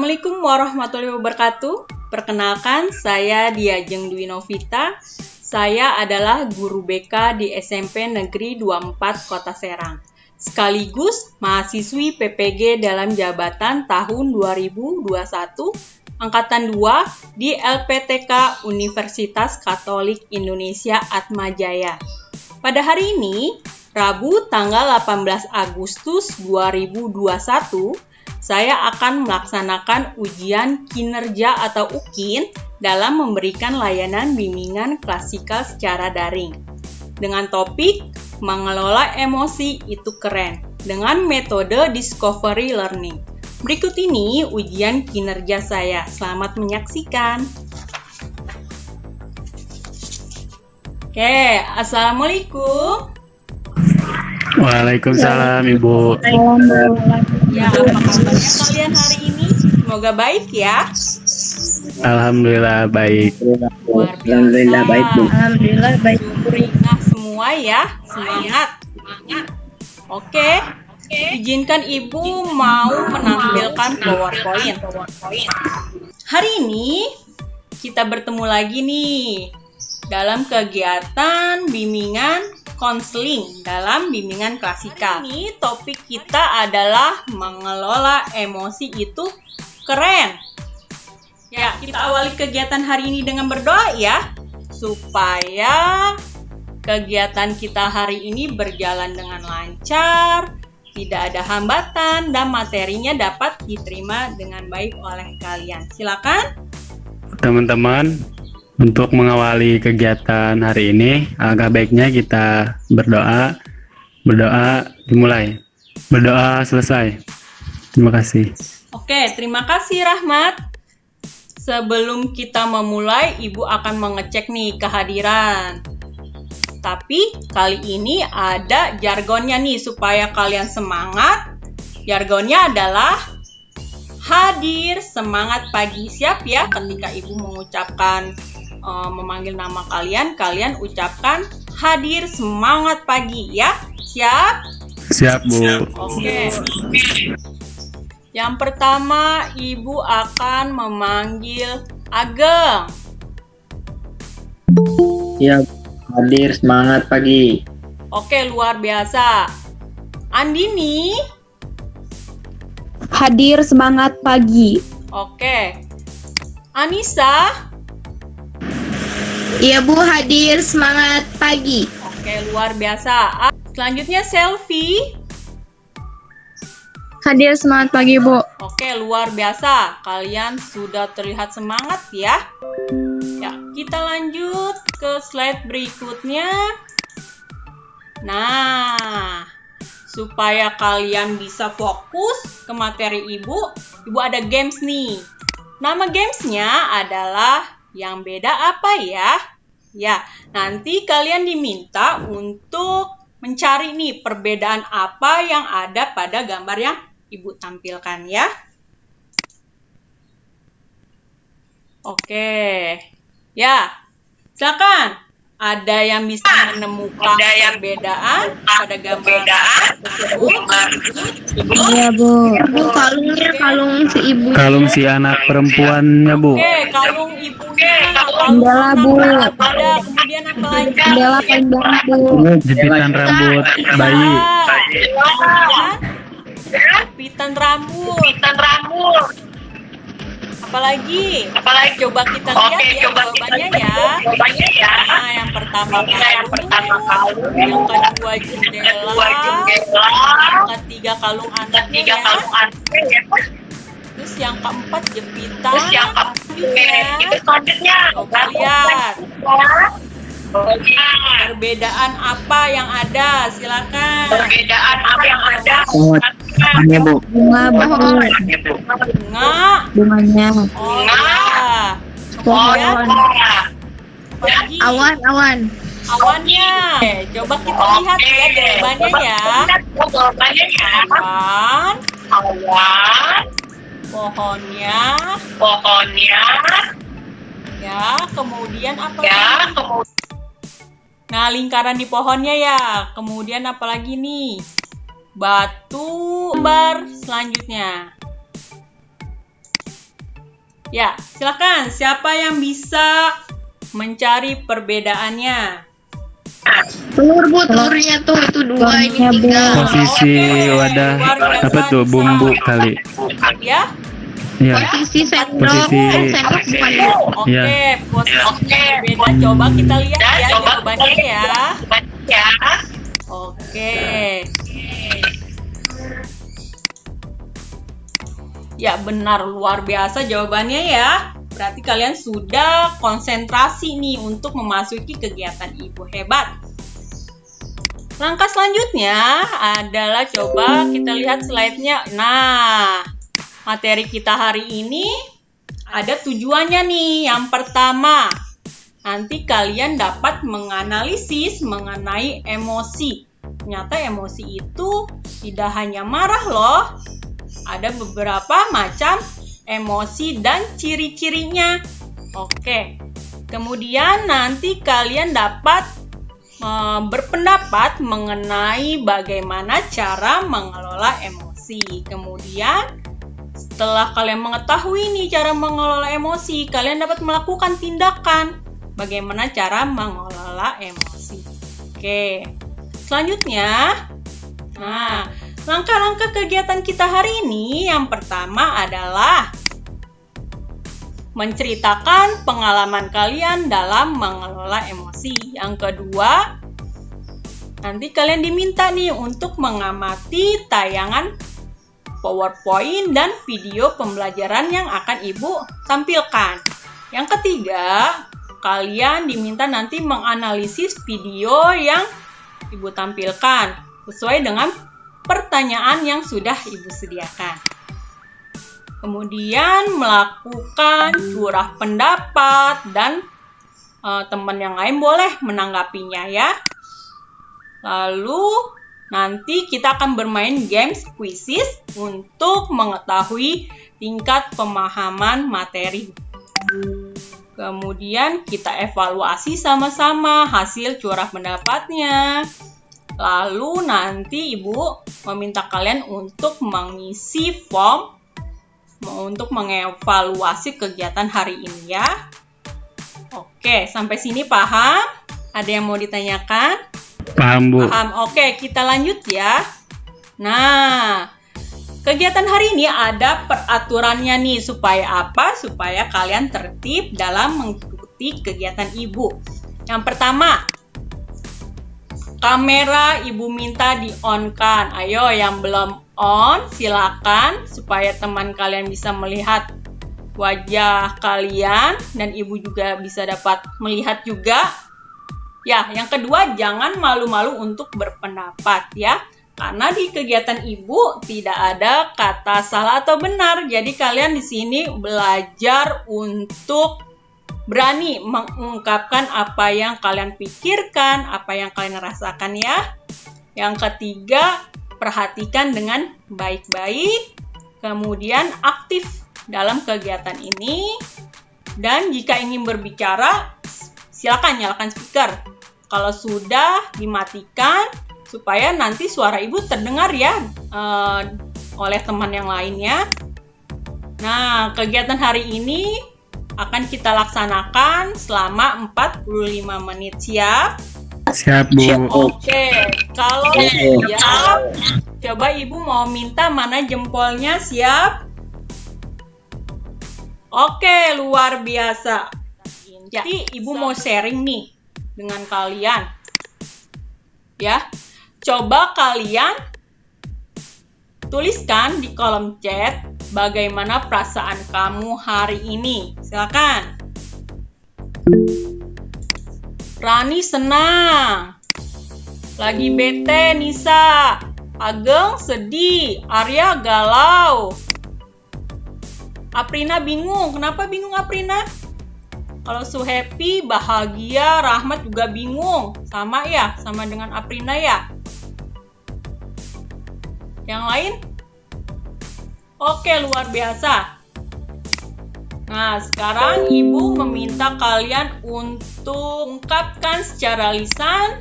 Assalamualaikum warahmatullahi wabarakatuh. Perkenalkan, saya Diajeng Dwi Novita. Saya adalah guru BK di SMP Negeri 24 Kota Serang. Sekaligus mahasiswi PPG dalam jabatan tahun 2021, Angkatan 2 di LPTK Universitas Katolik Indonesia Atmajaya. Pada hari ini, Rabu tanggal 18 Agustus 2021, saya akan melaksanakan ujian kinerja atau UKIN dalam memberikan layanan bimbingan klasikal secara daring. Dengan topik, mengelola emosi itu keren, dengan metode discovery learning. Berikut ini ujian kinerja saya. Selamat menyaksikan. Oke, Assalamualaikum. Waalaikumsalam, Ibu. Ya, apa kabarnya kalian hari ini? Semoga baik ya. Alhamdulillah baik. Luar biasa. Alhamdulillah baik, Bu. Alhamdulillah baik. Beringat semua ya. Semangat. Oke. Izinkan Ibu mau menampilkan PowerPoint. Hari ini kita bertemu lagi nih dalam kegiatan bimbingan konseling dalam bimbingan klasikal. Ini topik kita adalah mengelola emosi itu keren. Ya, kita awali kegiatan hari ini dengan berdoa ya, supaya kegiatan kita hari ini berjalan dengan lancar, tidak ada hambatan, dan materinya dapat diterima dengan baik oleh kalian. Silakan. Teman-teman, untuk mengawali kegiatan hari ini, alangkah baiknya kita berdoa. Berdoa dimulai. Berdoa selesai. Terima kasih. Oke, terima kasih Rahmat. Sebelum kita memulai, Ibu akan mengecek nih kehadiran. Tapi kali ini ada jargonnya nih supaya kalian semangat. Jargonnya adalah hadir, semangat pagi. Siap ya ketika Ibu mengucapkan memanggil nama kalian, kalian ucapkan hadir, semangat pagi ya. Siap? Siap, Bu. Oke. Yang pertama, Ibu akan memanggil Ageng. Ya, hadir, semangat pagi. Oke, luar biasa. Andini. Hadir, semangat pagi. Oke. Anissa. Iya Bu, hadir, semangat pagi. Oke, luar biasa. Selanjutnya Selfie. Hadir, semangat pagi Bu. Oke, luar biasa. Kalian sudah terlihat semangat ya. Ya, kita lanjut ke slide berikutnya. Nah, supaya kalian bisa fokus ke materi Ibu ada games nih. Nama gamesnya adalah yang beda apa ya? Ya, nanti kalian diminta untuk mencari nih perbedaan apa yang ada pada gambar yang Ibu tampilkan ya. Oke. Ya, silakan. Ada yang bisa menemukan perbedaan pada gambar tersebut? Iya Bu. Bu, kalungnya kalung si ibu. Kalung si anak perempuannya, Bu. Oke, kalung ibunya. Jendela Bu. Ada, kemudian apa lagi? Jendela panjang Bu. Jepitan rambut bayi. Jepitan rambut. Apalagi? Coba kita lihat ya jawabannya ya. Nah, yang pertama kalung, yang kedua jendela, yang ketiga kalung anaknya ya. Terus yang keempat jepitan. Coba lihat. Perbedaan apa yang ada? Silakan. Hanya, Bu. Bunga Bu. Bunga. Bunganya. Oh ya. Kemudian apalagi? Awan. Awannya. Oke, coba kita lihat ya jawabannya ya. Awan. Pohonnya. Ya, kemudian apa lagi? Nah, lingkaran di pohonnya ya. Kemudian apa lagi nih? Batu. Gambar selanjutnya. Ya, silakan. Siapa yang bisa mencari perbedaannya? Telur bu, telurnya tuh itu 2, ini 3. Posisi wadah apa tuh bumbu kali? Ya? Iya. Posisi sendok, Posisi- sendok bukan bu. Oke, Ya. posisi berbeda. Coba kita lihat ya jawabannya ya. Oke. Ya benar, luar biasa jawabannya ya. Berarti kalian sudah konsentrasi nih untuk memasuki kegiatan ibu. Hebat. Langkah selanjutnya adalah coba kita lihat slide-nya. Nah, materi kita hari ini ada tujuannya nih. Yang pertama, nanti kalian dapat menganalisis mengenai emosi. Ternyata emosi itu tidak hanya marah loh. Ada beberapa macam emosi dan ciri-cirinya. Oke. Kemudian nanti kalian dapat berpendapat mengenai bagaimana cara mengelola emosi. Kemudian setelah kalian mengetahui nih cara mengelola emosi, kalian dapat melakukan tindakan bagaimana cara mengelola emosi. Oke. Selanjutnya, nah, langkah-langkah kegiatan kita hari ini yang pertama adalah menceritakan pengalaman kalian dalam mengelola emosi. Yang kedua, nanti kalian diminta nih untuk mengamati tayangan PowerPoint dan video pembelajaran yang akan Ibu tampilkan. Yang ketiga, kalian diminta nanti menganalisis video yang Ibu tampilkan sesuai dengan pertanyaan yang sudah Ibu sediakan. Kemudian melakukan curah pendapat dan teman yang lain boleh menanggapinya ya. Lalu nanti kita akan bermain games quizzes untuk mengetahui tingkat pemahaman materi. Kemudian kita evaluasi sama-sama hasil curah pendapatnya. Lalu nanti Ibu meminta kalian untuk mengisi form untuk mengevaluasi kegiatan hari ini ya. Oke, sampai sini paham? Ada yang mau ditanyakan? Paham, Bu. Paham. Oke, kita lanjut ya. Nah, kegiatan hari ini ada peraturannya nih. Supaya apa? Supaya kalian tertib dalam mengikuti kegiatan Ibu. Yang pertama, kamera Ibu minta di-on-kan. Ayo yang belum on, silakan supaya teman kalian bisa melihat wajah kalian dan Ibu juga bisa dapat melihat juga. Ya, yang kedua, jangan malu-malu untuk berpendapat ya. Karena di kegiatan Ibu tidak ada kata salah atau benar. Jadi kalian di sini belajar untuk berani mengungkapkan apa yang kalian pikirkan, apa yang kalian rasakan ya. Yang ketiga, perhatikan dengan baik-baik. Kemudian aktif dalam kegiatan ini. Dan jika ingin berbicara, silakan nyalakan speaker. Kalau sudah dimatikan, supaya nanti suara Ibu terdengar ya oleh teman yang lainnya. Nah, kegiatan hari ini akan kita laksanakan selama 45 menit. Siap? Siap, Bu. Oke, kalau siap, coba Ibu mau minta mana jempolnya. Siap? Oke, luar biasa. Jadi Ibu mau sharing nih dengan kalian. Ya. Coba kalian tuliskan di kolom chat bagaimana perasaan kamu hari ini. Silakan. Rani senang. Lagi bete Nisa. Ageng sedih. Arya galau. Aprina bingung. Kenapa bingung Aprina? Kalau Su happy, bahagia, Rahmat juga bingung. Sama ya, sama dengan Aprina ya. Yang lain? Oke, luar biasa. Nah, sekarang Ibu meminta kalian untuk ungkapkan secara lisan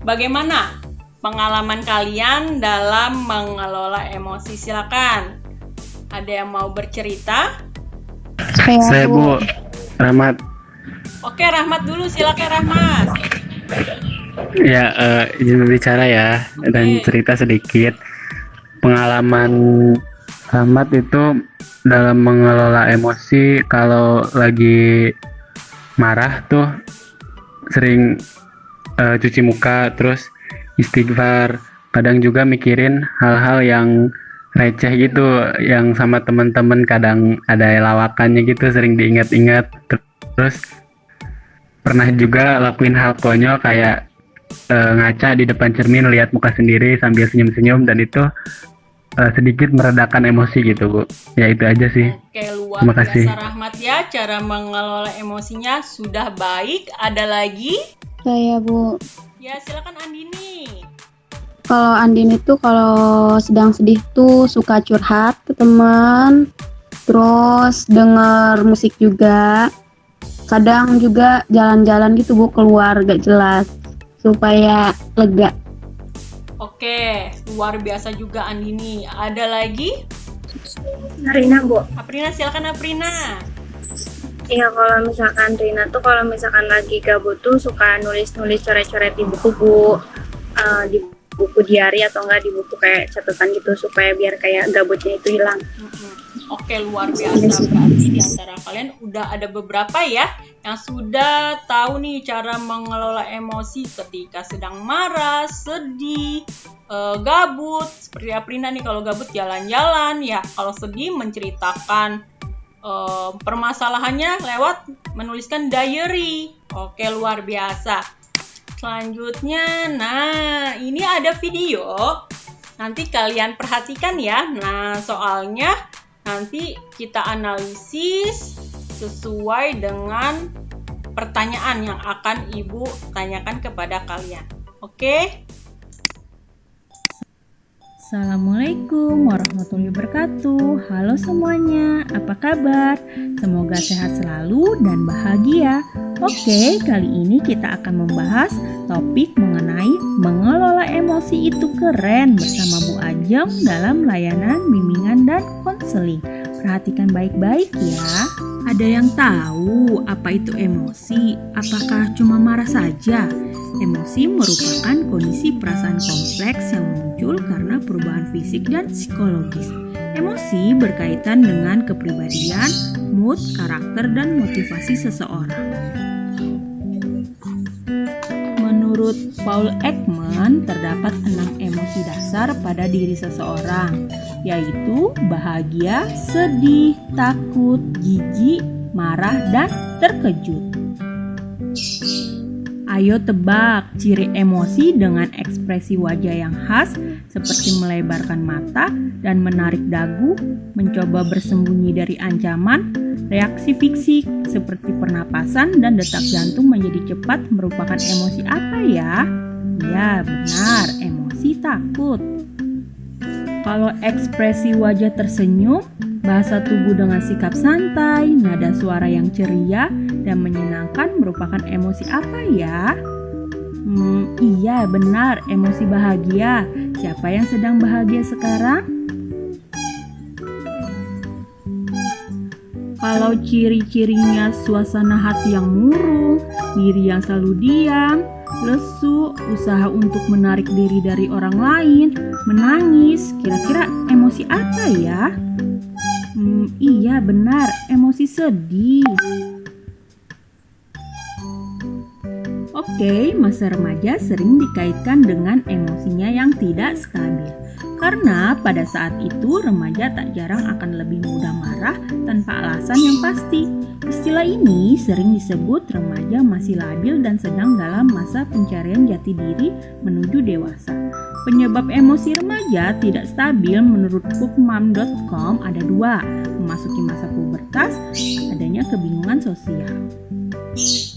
bagaimana pengalaman kalian dalam mengelola emosi. Silakan. Ada yang mau bercerita? Saya Bu Rahmat. Oke, Rahmat dulu, silakan Rahmat. Ya, izin berbicara ya dan Oke. cerita sedikit. Pengalaman Rahmat itu dalam mengelola emosi kalau lagi marah tuh sering cuci muka, terus istighfar. Kadang juga mikirin hal-hal yang receh gitu, yang sama teman-teman kadang ada lawakannya gitu, sering diingat-ingat. Terus pernah juga lakuin hal konyol kayak ngaca di depan cermin, lihat muka sendiri sambil senyum-senyum, dan itu sedikit meredakan emosi gitu Bu. Ya itu aja sih. Oke, luar Terima kasih. biasa Rahmat ya. Cara mengelola emosinya sudah baik. Ada lagi? Saya Bu. Ya, silakan Andini. Kalau Andin itu kalau sedang sedih tuh suka curhat ke teman, terus denger musik juga. Kadang juga jalan-jalan gitu Bu, keluar gak jelas supaya lega. Oke, luar biasa juga Andini. Ada lagi? Rina, Bu. Aprina, silakan Aprina. Iya, kalau misalkan Rina tuh kalau misalkan lagi gabut tuh suka nulis-nulis coret-coret di buku, Bu. Di buku diary atau enggak di buku kayak catatan gitu supaya biar kayak gabutnya itu hilang. Oke, luar biasa. Berarti di antara kalian udah ada beberapa ya yang sudah tahu nih cara mengelola emosi ketika sedang marah, sedih, gabut. Seperti Aprina nih, kalau gabut jalan-jalan ya, kalau sedih menceritakan permasalahannya lewat menuliskan diary. Oke, luar biasa. Selanjutnya, nah ini ada video. Nanti kalian perhatikan ya. Nah, soalnya nanti kita analisis sesuai dengan pertanyaan yang akan Ibu tanyakan kepada kalian. Oke? Assalamualaikum warahmatullahi wabarakatuh. Halo semuanya, apa kabar? Semoga sehat selalu dan bahagia. Oke, kali ini kita akan membahas topik mengenai mengelola emosi itu keren bersama Bu Ajeng dalam layanan bimbingan dan konseling. Perhatikan baik-baik ya. Ada yang tahu apa itu emosi? Apakah cuma marah saja? Emosi merupakan kondisi perasaan kompleks yang muncul karena perubahan fisik dan psikologis. Emosi berkaitan dengan kepribadian, mood, karakter, dan motivasi seseorang. Menurut Paul Ekman, terdapat 6 emosi dasar pada diri seseorang, yaitu bahagia, sedih, takut, jijik, marah, dan terkejut. Ayo tebak ciri emosi dengan ekspresi wajah yang khas seperti melebarkan mata dan menarik dagu, mencoba bersembunyi dari ancaman, reaksi fisik seperti pernapasan dan detak jantung menjadi cepat merupakan emosi apa ya? Ya, benar, emosi takut. Kalau ekspresi wajah tersenyum, bahasa tubuh dengan sikap santai, nada suara yang ceria dan menyenangkan merupakan emosi apa ya? Iya benar, emosi bahagia. Siapa yang sedang bahagia sekarang? Kalau ciri-cirinya suasana hati yang murung, diri yang selalu diam, lesu, usaha untuk menarik diri dari orang lain, menangis, kira-kira emosi apa ya? Iya benar, emosi sedih. Oke, masa remaja sering dikaitkan dengan emosinya yang tidak stabil. Karena pada saat itu remaja tak jarang akan lebih mudah marah tanpa alasan yang pasti. Istilah ini sering disebut remaja masih labil dan sedang dalam masa pencarian jati diri menuju dewasa. Penyebab emosi remaja tidak stabil menurut bookmom.com ada 2, memasuki masa pubertas, adanya kebingungan sosial.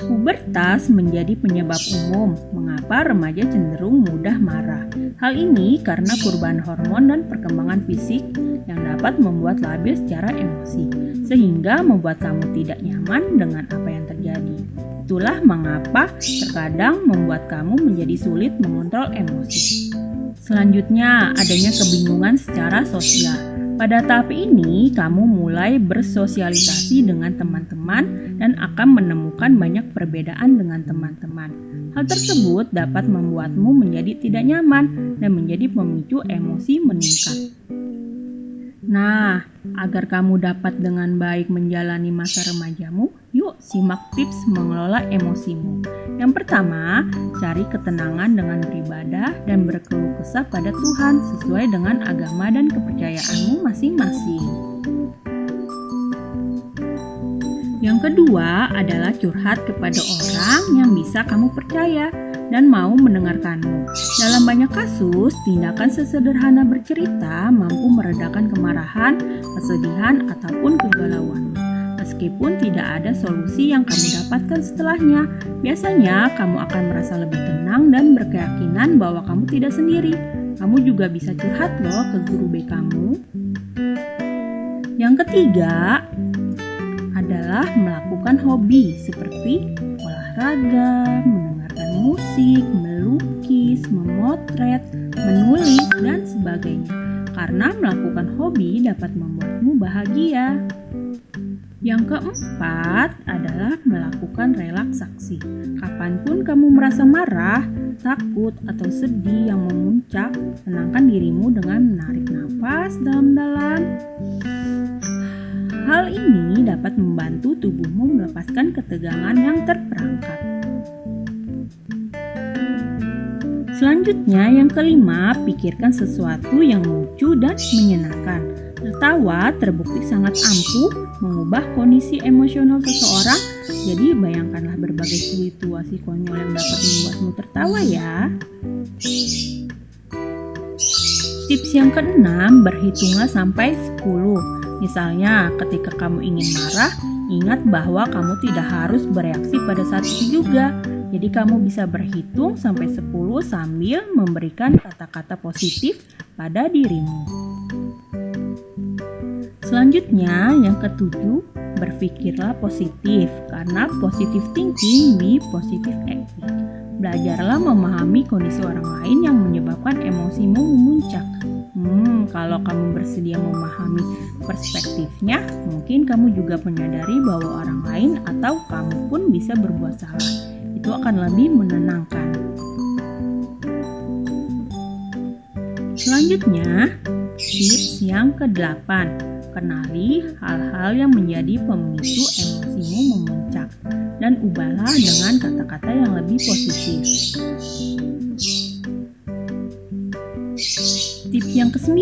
Pubertas menjadi penyebab umum mengapa remaja cenderung mudah marah. Hal ini karena perubahan hormon dan perkembangan fisik yang dapat membuat labil secara emosi, sehingga membuat kamu tidak nyaman dengan apa yang terjadi. Itulah mengapa terkadang membuat kamu menjadi sulit mengontrol emosi. Selanjutnya, adanya kebingungan secara sosial. Pada tahap ini, kamu mulai bersosialisasi dengan teman-teman dan akan menemukan banyak perbedaan dengan teman-teman. Hal tersebut dapat membuatmu menjadi tidak nyaman dan menjadi pemicu emosi meningkat. Nah, agar kamu dapat dengan baik menjalani masa remajamu, yuk simak tips mengelola emosimu. Yang pertama, cari ketenangan dengan beribadah dan berkeluh kesah pada Tuhan sesuai dengan agama dan kepercayaanmu masing-masing. Yang kedua adalah curhat kepada orang yang bisa kamu percaya dan mau mendengarkanmu. Dalam banyak kasus, tindakan sesederhana bercerita mampu meredakan kemarahan, kesedihan, ataupun kegalauan. Meskipun tidak ada solusi yang kamu dapatkan setelahnya, biasanya kamu akan merasa lebih tenang dan berkeyakinan bahwa kamu tidak sendiri. Kamu juga bisa curhat loh ke guru BK kamu. Yang ketiga adalah melakukan hobi seperti olahraga, mendengarkan musik, melukis, memotret, menulis, dan sebagainya. Karena melakukan hobi dapat membuatmu bahagia. Yang keempat adalah melakukan relaksasi. Kapanpun kamu merasa marah, takut, atau sedih yang memuncak, tenangkan dirimu dengan menarik nafas dalam-dalam. Hal ini dapat membantu tubuhmu melepaskan ketegangan yang terperangkap. Selanjutnya, yang kelima, pikirkan sesuatu yang lucu dan menyenangkan. Tertawa terbukti sangat ampuh mengubah kondisi emosional seseorang, jadi bayangkanlah berbagai situasi konyol yang dapat membuatmu tertawa ya. Tips yang keenam, berhitunglah sampai 10. Misalnya, ketika kamu ingin marah, ingat bahwa kamu tidak harus bereaksi pada saat itu juga. Jadi kamu bisa berhitung sampai 10 sambil memberikan kata-kata positif pada dirimu. Selanjutnya, yang ketujuh, berpikirlah positif karena positive thinking be positive acting. Belajarlah memahami kondisi orang lain yang menyebabkan emosimu memuncak. Kalau kamu bersedia memahami perspektifnya, mungkin kamu juga menyadari bahwa orang lain atau kamu pun bisa berbuat salah. Itu akan lebih menenangkan. Selanjutnya, tips yang ke-8. Kenali hal-hal yang menjadi pemicu emosimu memuncak dan ubahlah dengan kata-kata yang lebih positif. Tips yang ke-9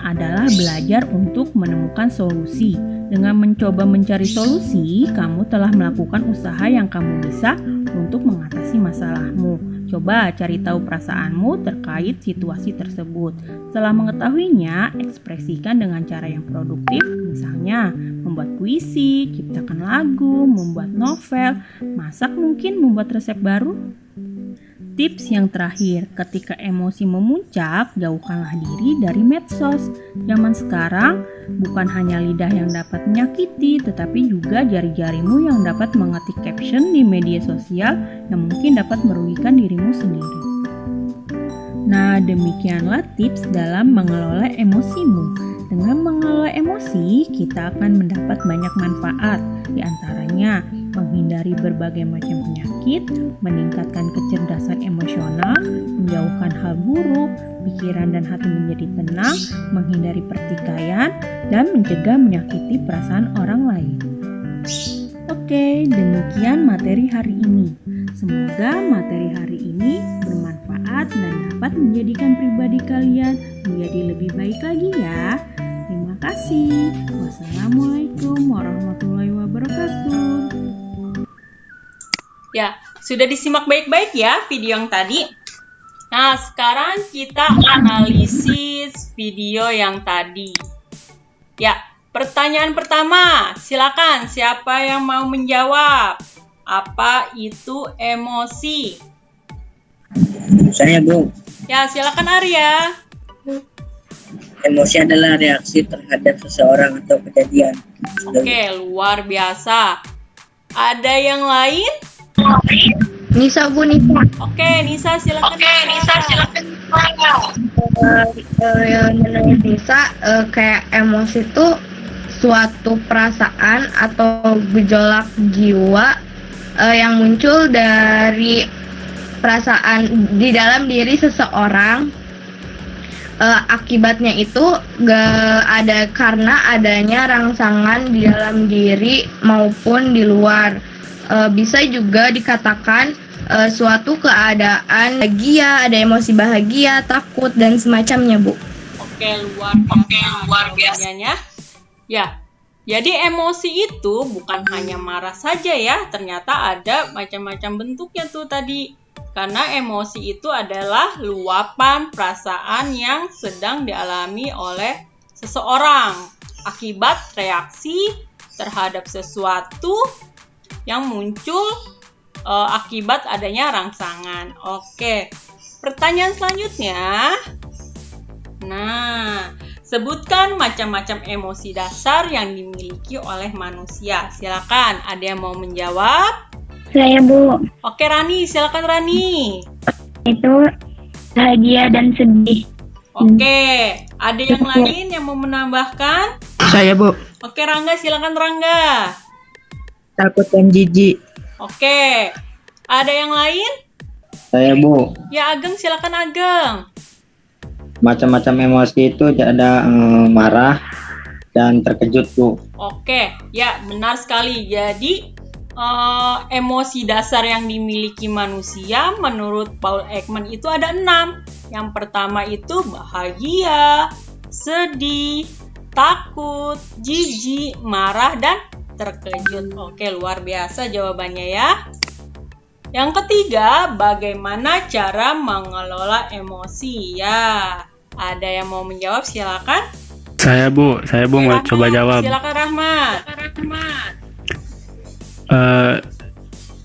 adalah belajar untuk menemukan solusi. Dengan mencoba mencari solusi, kamu telah melakukan usaha yang kamu bisa untuk mengatasi masalahmu. Coba cari tahu perasaanmu terkait situasi tersebut. Setelah mengetahuinya, ekspresikan dengan cara yang produktif, misalnya membuat puisi, ciptakan lagu, membuat novel, masak, mungkin membuat resep baru. Tips yang terakhir, ketika emosi memuncak, jauhkanlah diri dari medsos. Zaman sekarang, bukan hanya lidah yang dapat menyakiti, tetapi juga jari-jarimu yang dapat mengetik caption di media sosial yang mungkin dapat merugikan dirimu sendiri. Nah, demikianlah tips dalam mengelola emosimu. Dengan mengelola emosi, kita akan mendapat banyak manfaat, di antaranya menghindari berbagai macam penyakit, meningkatkan kecerdasan emosional, menjauhkan hal buruk, pikiran dan hati menjadi tenang, menghindari pertikaian, dan mencegah menyakiti perasaan orang lain. Oke, demikian materi hari ini. Semoga materi hari ini bermanfaat dan dapat menjadikan pribadi kalian menjadi lebih baik lagi ya. Terima kasih. Wassalamualaikum warahmatullahi wabarakatuh. Ya, sudah disimak baik-baik ya video yang tadi. Nah, sekarang kita analisis video yang tadi. Ya, pertanyaan pertama, silakan siapa yang mau menjawab? Apa itu emosi? Saya, Bu. Ya, silakan Arya. Emosi adalah reaksi terhadap seseorang atau kejadian. Oke, luar biasa. Ada yang lain? Nisa, Bu, Nisa. Oke, Nisa silakan. Menurut Nisa, kayak emosi itu suatu perasaan atau gejolak jiwa yang muncul dari perasaan di dalam diri seseorang. Akibatnya itu gak ada karena adanya rangsangan di dalam diri maupun di luar. Bisa juga dikatakan suatu keadaan bahagia, ada emosi bahagia, takut, dan semacamnya, Bu. Oke, luar biasa jawabannya. Ya, jadi emosi itu bukan hanya marah saja ya, ternyata ada macam-macam bentuknya tuh tadi. Karena emosi itu adalah luapan perasaan yang sedang dialami oleh seseorang akibat reaksi terhadap sesuatu yang muncul akibat adanya rangsangan. Oke, pertanyaan selanjutnya. Nah, sebutkan macam-macam emosi dasar yang dimiliki oleh manusia. Silakan, ada yang mau menjawab? Saya, Bu. Oke, Rani, silakan Rani. Itu bahagia dan sedih. Oke, ada yang lain yang mau menambahkan? Saya, Bu. Oke, Rangga, silakan Rangga. Takut dan jijik. Oke, ada yang lain? Saya, Bu. Ya, Ageng, silakan Ageng. Macam-macam emosi itu ada marah dan terkejut, Bu. Oke, ya benar sekali. Jadi, emosi dasar yang dimiliki manusia menurut Paul Ekman itu ada 6. Yang pertama itu bahagia, sedih, takut, jijik, marah, dan terkejut. Oke, luar biasa jawabannya ya. Yang ketiga, bagaimana cara mengelola emosi? Ya, ada yang mau menjawab? Silakan. Saya Bu mau Rahmat, coba jawab. Silakan Rahmat.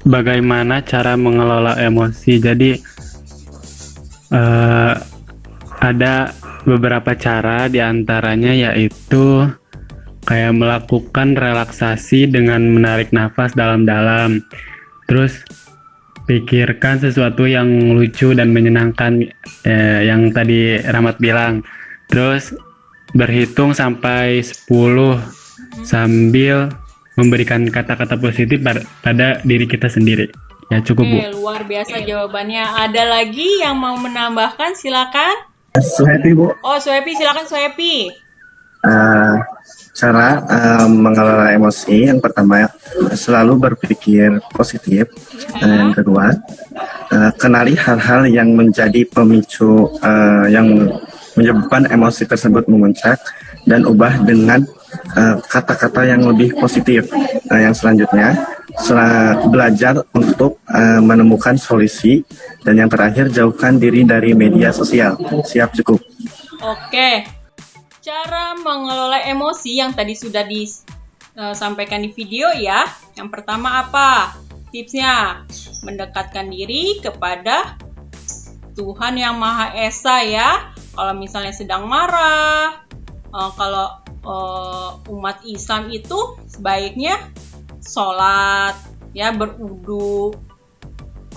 Bagaimana cara mengelola emosi? Jadi ada beberapa cara, diantaranya yaitu kayak melakukan relaksasi dengan menarik nafas dalam-dalam. Terus pikirkan sesuatu yang lucu dan menyenangkan, yang tadi Rahmat bilang. Terus berhitung sampai 10 sambil memberikan kata-kata positif pada diri kita sendiri. Ya cukup, Bu. Oke, luar biasa jawabannya. Ada lagi yang mau menambahkan? Silakan. Suhepi, Bu. Oh, Suhepi, silakan Suhepi. Cara mengelola emosi, yang pertama selalu berpikir positif. Yang kedua, kenali hal-hal yang menjadi pemicu yang menyebabkan emosi tersebut memuncak dan ubah dengan kata-kata yang lebih positif. Yang selanjutnya, belajar untuk menemukan solusi, dan yang terakhir jauhkan diri dari media sosial. Siap, cukup. Oke. Cara mengelola emosi yang tadi sudah disampaikan di video ya. Yang pertama apa? Tipsnya, mendekatkan diri kepada Tuhan Yang Maha Esa ya. Kalau misalnya sedang marah, kalau umat Islam itu sebaiknya sholat, ya, berwudu.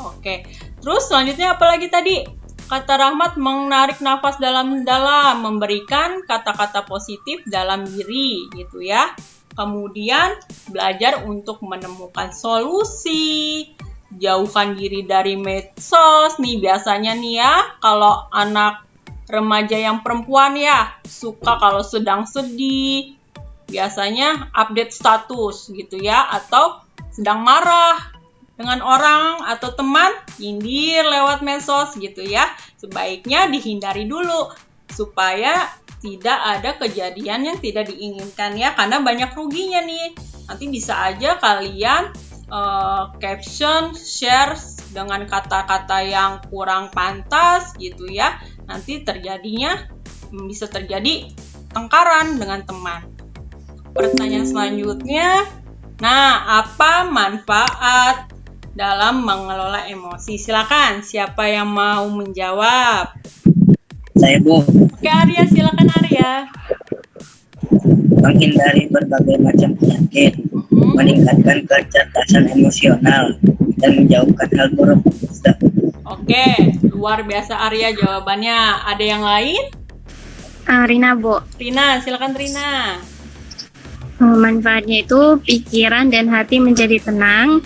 Oke. Terus selanjutnya apa lagi tadi? Kata Rahmat, menarik nafas dalam-dalam, memberikan kata-kata positif dalam diri, gitu ya. Kemudian belajar untuk menemukan solusi, jauhkan diri dari medsos. Nih biasanya nih ya, kalau anak remaja yang perempuan ya, suka kalau sedang sedih, biasanya update status gitu ya, atau sedang marah dengan orang atau teman, nyindir lewat medsos gitu ya. Sebaiknya dihindari dulu supaya tidak ada kejadian yang tidak diinginkan ya, karena banyak ruginya nih. Nanti bisa aja kalian caption, share dengan kata-kata yang kurang pantas gitu ya. Nanti bisa terjadi tengkaran dengan teman. Pertanyaan selanjutnya, nah, apa manfaat dalam mengelola emosi? Silakan, siapa yang mau menjawab? Saya, Bu. Oke, Arya, silakan Arya. Menghindari berbagai macam penyakit, meningkatkan kecerdasan emosional, dan menjauhkan hal buruk. Oke, luar biasa Arya jawabannya. Ada yang lain? Rina, Bu. Rina, silakan Rina. Manfaatnya itu pikiran dan hati menjadi tenang,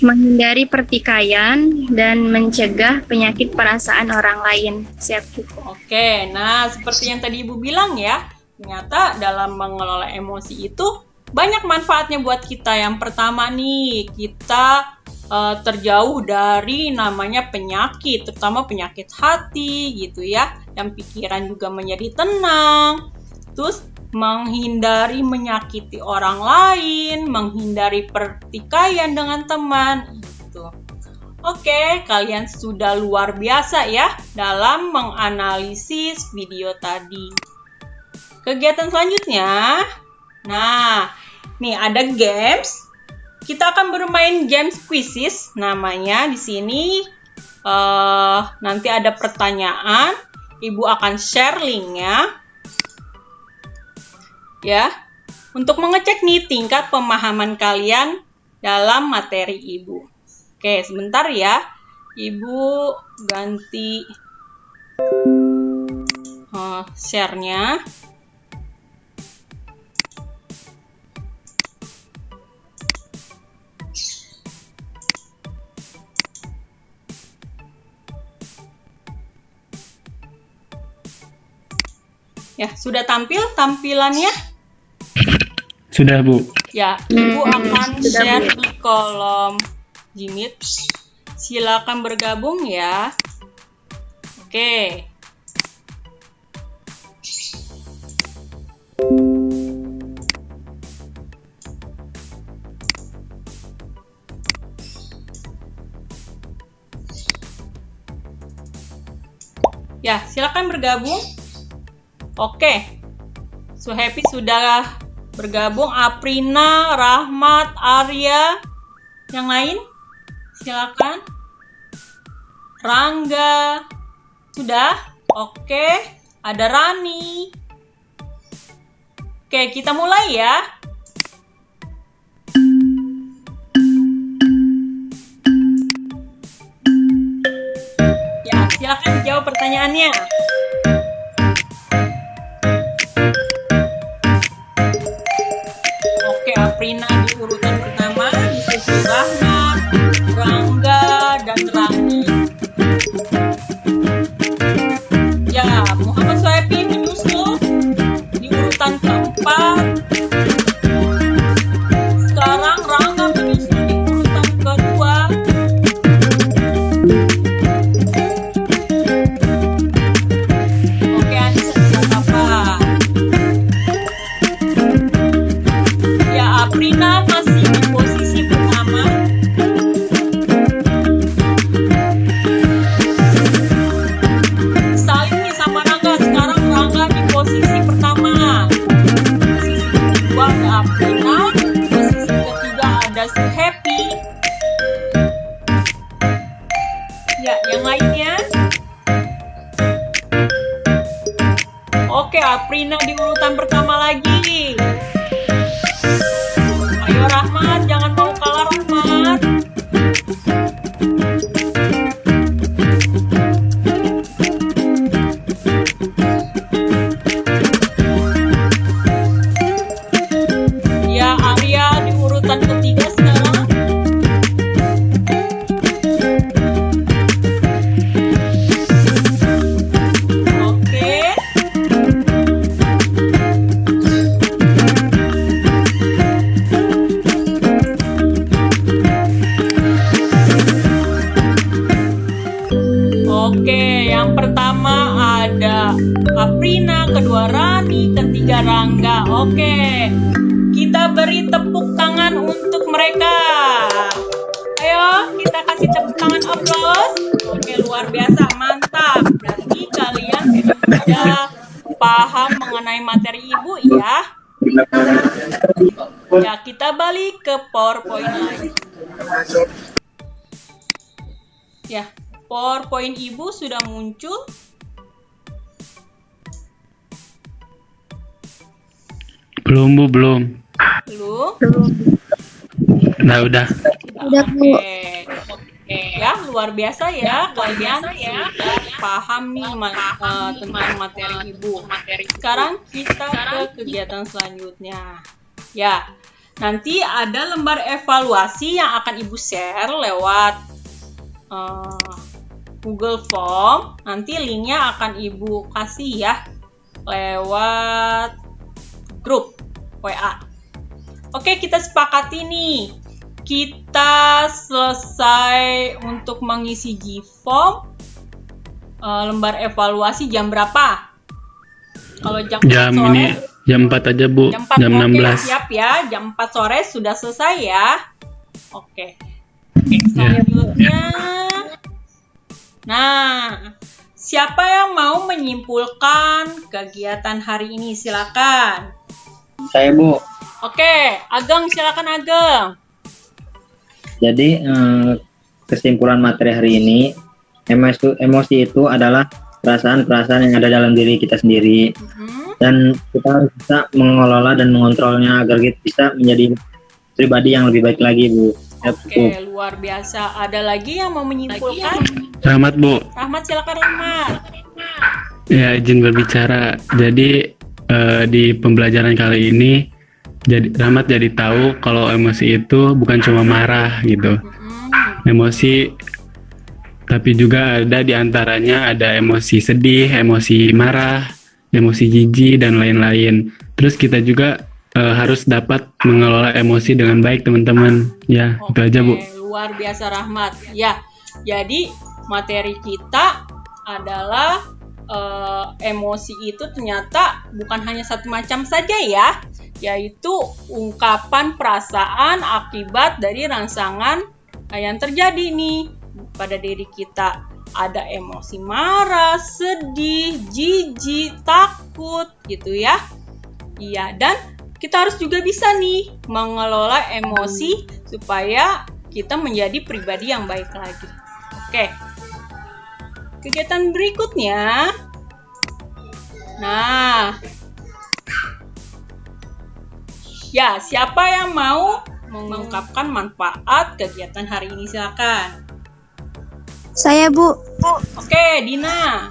menghindari pertikaian, dan mencegah penyakit perasaan orang lain. Siap cukup. Oke, nah seperti yang tadi Ibu bilang ya, ternyata dalam mengelola emosi itu banyak manfaatnya buat kita. Yang pertama nih, kita terjauh dari namanya penyakit, terutama penyakit hati gitu ya. Dan pikiran juga menjadi tenang. Terus menghindari menyakiti orang lain, menghindari pertikaian dengan teman gitu. Oke, kalian sudah luar biasa ya dalam menganalisis video tadi. Kegiatan selanjutnya, nah, nih ada games. Kita akan bermain games quizzes, namanya di sini. Nanti ada pertanyaan, Ibu akan share linknya. Ya, untuk mengecek nih tingkat pemahaman kalian dalam materi Ibu. Oke, sebentar ya. Ibu ganti share-nya. Ya, sudah tampil tampilannya? Sudah, Bu. Ya, Ibu akan share di kolom Gmeet. Silakan bergabung ya. Oke. Ya, silakan bergabung. Oke. Suhappy sudah bergabung, Aprina, Rahmat, Arya, yang lain silakan. Rangga, sudah? Oke, ada Rani. Oke, kita mulai ya. Ya, silakan dijawab pertanyaannya. Aprina di urutan pertama, disusul Rahmat, Rangga, dan Rani. Ya, Muhammad Suhappy menyusul di urutan keempat. Sekarang Rangga menyusul di urutan kedua. Oke, Anissa tidak apa. Aprina masih di posisi pertama. Saling nih sama Rangga. Sekarang Rangga di posisi pertama. Posisi kedua ada Aprina. Posisi ketiga ada Suhappy. Ya, yang lainnya. Oke, Aprina di urutan pertama lagi. Ayo Rahmat, jangan mau kalah Rahmat. Ya, Arya di urutan ketiga sekarang. Oke. Oke, yang pertama ada Aprina, kedua Rani, ketiga Rangga. Oke, kita beri tepuk tangan untuk mereka. Ayo, kita kasih tepuk tangan aplaus. Oke, luar biasa, mantap. Berarti kalian sudah paham mengenai materi Ibu ya. Ya, kita balik ke PowerPoint lagi. Ya. PowerPoint Ibu sudah muncul. Belum, Bu, belum. Belum? Udah. Udah, Bu. Oke. Ya, ya, luar biasa ya. Kalian sudah paham nih tentang materi Ibu. Sekarang kita ke kegiatan selanjutnya. Ya, nanti ada lembar evaluasi yang akan Ibu share lewat Google Form. Nanti linknya akan Ibu kasih ya lewat grup WA. Oke, kita sepakati nih. Kita selesai untuk mengisi G-Form. Lembar evaluasi jam berapa? Kalau jam 4 sore, ini jam 4 aja Bu, jam 4, jam oke, 16. siap ya. Jam 4 sore sudah selesai ya. Oke. Selanjutnya. Nah, siapa yang mau menyimpulkan kegiatan hari ini? Silakan. Saya Bu. Oke, Ageng, silakan Ageng. Jadi kesimpulan materi hari ini, emosi itu adalah perasaan-perasaan yang ada dalam diri kita sendiri, dan kita harus bisa mengelola dan mengontrolnya agar kita bisa menjadi pribadi yang lebih baik lagi, Bu. Oke, luar biasa. Ada lagi yang mau menyimpulkan? Rahmat Bu. Rahmat, silakan Rahmat. Ya, izin berbicara. Jadi di pembelajaran kali ini Rahmat jadi tahu kalau emosi itu bukan cuma marah gitu. Emosi, tapi juga ada di antaranya ada emosi sedih, emosi marah, emosi jijik dan lain-lain. Terus kita juga harus dapat mengelola emosi dengan baik, teman-teman. Ya, itu aja Bu. Luar biasa Rahmat. Ya, jadi materi kita adalah emosi itu ternyata bukan hanya satu macam saja ya, yaitu ungkapan perasaan akibat dari rangsangan yang terjadi nih pada diri kita. Ada emosi marah, sedih, jijik, takut gitu ya. Iya, dan kita harus juga bisa nih mengelola emosi supaya kita menjadi pribadi yang baik lagi. Oke. Kegiatan berikutnya. Nah. Ya, siapa yang mau mengungkapkan manfaat kegiatan hari ini? Silakan. Saya, Bu. Oke, Dina.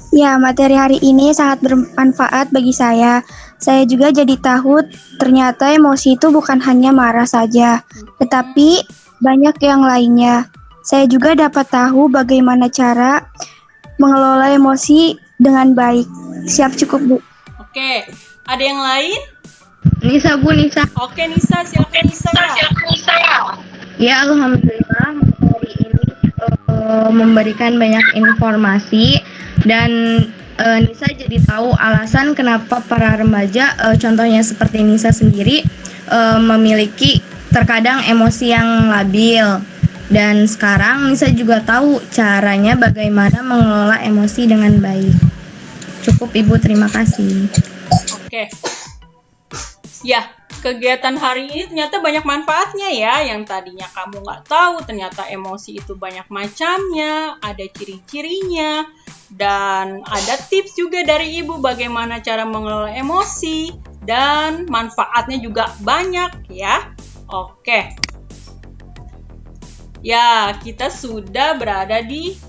Ya, materi hari ini sangat bermanfaat bagi saya. Saya juga jadi tahu ternyata emosi itu bukan hanya marah saja, tetapi banyak yang lainnya. Saya juga dapat tahu bagaimana cara mengelola emosi dengan baik. Siap cukup, Bu. Oke, ada yang lain? Nisa, Bu, Nisa. Oke, Nisa, silakan Nisa. Ya, alhamdulillah hari ini memberikan banyak informasi dan Nisa jadi tahu alasan kenapa para remaja, contohnya seperti Nisa sendiri, memiliki terkadang emosi yang labil. Dan sekarang Nisa juga tahu caranya bagaimana mengelola emosi dengan baik. Cukup Ibu, terima kasih. Oke. Ya, kegiatan hari ini ternyata banyak manfaatnya ya. Yang tadinya kamu nggak tahu, ternyata emosi itu banyak macamnya, ada ciri-cirinya, dan ada tips juga dari Ibu bagaimana cara mengelola emosi, dan manfaatnya juga banyak ya. Oke. Ya, kita sudah berada di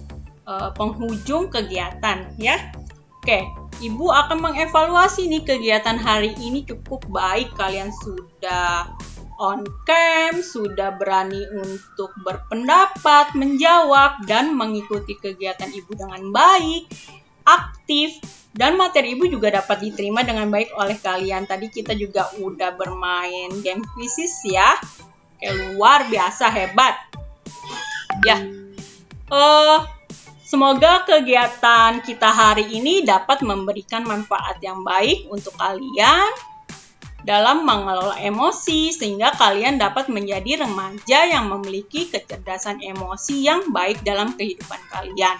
penghujung kegiatan ya. Oke, Ibu akan mengevaluasi nih kegiatan hari ini cukup baik. Kalian sudah on cam, sudah berani untuk berpendapat, menjawab, dan mengikuti kegiatan Ibu dengan baik, aktif, dan materi Ibu juga dapat diterima dengan baik oleh kalian. Tadi kita juga udah bermain game quizzes ya. Oke, luar biasa, hebat. Ya, semoga kegiatan kita hari ini dapat memberikan manfaat yang baik untuk kalian dalam mengelola emosi, sehingga kalian dapat menjadi remaja yang memiliki kecerdasan emosi yang baik dalam kehidupan kalian.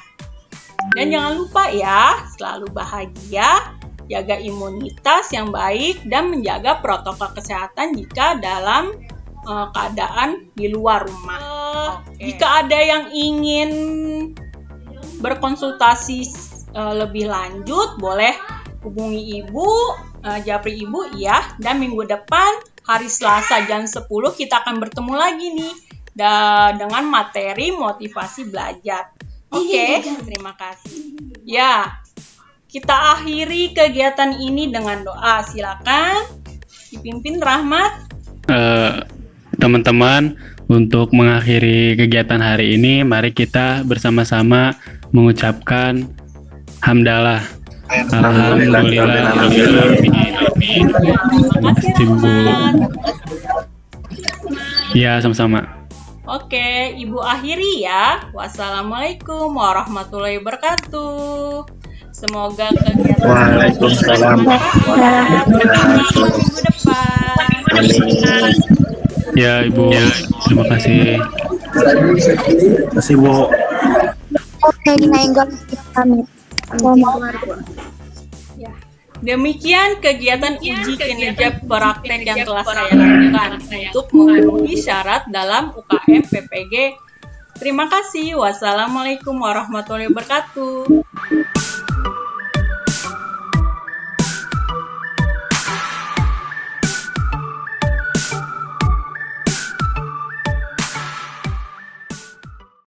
Dan jangan lupa ya, selalu bahagia, jaga imunitas yang baik, dan menjaga protokol kesehatan jika dalam keadaan di luar rumah. Jika ada yang ingin berkonsultasi lebih lanjut, boleh hubungi Ibu, Japri Ibu ya. Dan minggu depan hari Selasa jam 10 kita akan bertemu lagi nih dengan materi motivasi belajar. Oke, terima kasih. Ya, kita akhiri kegiatan ini dengan doa. Silakan dipimpin Rahmat. Teman-teman, untuk mengakhiri kegiatan hari ini, mari kita bersama-sama mengucapkan hamdalah. Alhamdulillah. Ibu. Ya, sama-sama. Oke, Ibu akhiri ya. Wassalamualaikum warahmatullahi wabarakatuh. Semoga kegiatan Waalaikumsalam minggu depan. Ya, Ibu. Terima kasih. Terima kasih, Bu. Oke, Nainggolan pamit. Demikian kegiatan uji kinerja praktek yang telah saya lakukan untuk memenuhi syarat dalam UKM PPG. Terima kasih. Wassalamualaikum warahmatullahi wabarakatuh.